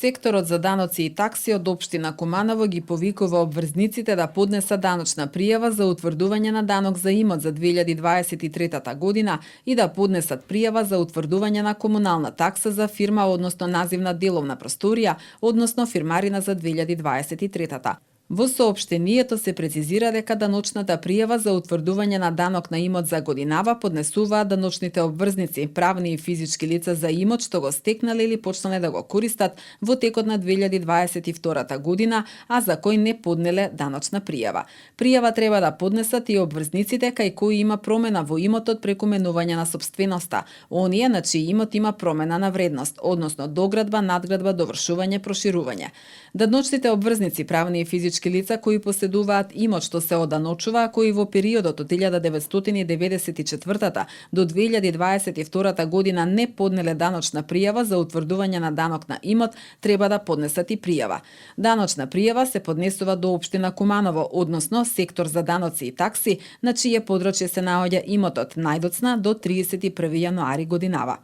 Секторот за даноци и такси од општина Куманово ги повикува обврзниците да поднесат даночна пријава за утврдување на данок за имот за 2023 година и да поднесат пријава за утврдување на комунална такса за фирма, односно називна деловна просторија, односно фирмарина за 2023. Во соопштението се прецизира дека даночната пријава за утврдување на данок на имот за годинава поднесуваат даночните обврзници, правни и физички лица за имот што го стекнале или почнале да го користат во текот на 2022 година, а за кои не поднеле даночна пријава. Пријава треба да поднесат и обврзниците кај кои има промена во имотот преку менување на сопственоста, оние на чии имот има промена на вредност, односно доградба, надградба, довршување, проширување. Даночните обврзници, правни и физички лица кои поседуваат имот што се оданочува, а кои во периодот од 1994 до 2022 година не поднеле даночна пријава за утврдување на данок на имот, треба да поднесат и пријава. Даночна пријава се поднесува до општина Куманово, односно сектор за даноци и такси, на чие подрачје се наоѓа имотот најдоцна до 31 јануари годинава.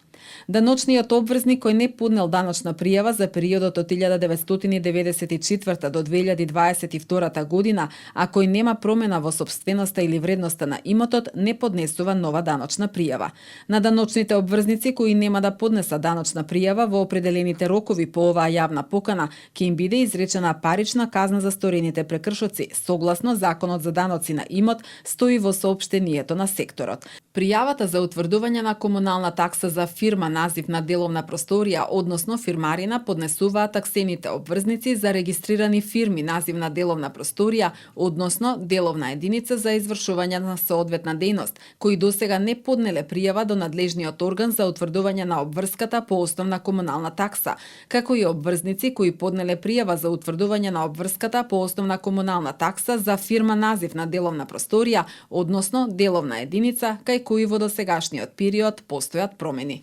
Даночниот обврзник кој не поднел даночна пријава за периодот од 1994 до 2022 година, а кој нема промена во сопственоста или вредноста на имотот, не поднесува нова даночна пријава. На даночните обврзници кои нема да поднесат даночна пријава во определените рокови по оваа јавна покана, ќе им биде изречена парична казна за сторените прекршоци, согласно Законот за даноци на имот, стои во соопштението на секторот. Пријавата за утврдување на комунална такса за фирма, назив на деловна просторија, односно фирмарина, поднесуваат таксените обврзници за регистрирани фирми, назив на деловна просторија, односно деловна единица за извршување на соодветна дејност, кои досега не поднеле пријава до надлежниот орган за утврдување на обврската по основна комунална такса, како и обврзници кои поднеле пријава за утврдување на обврската по основна комунална такса за фирма, назив на деловна просторија, односно деловна единица, кај кои во досегашниот период постојат промени.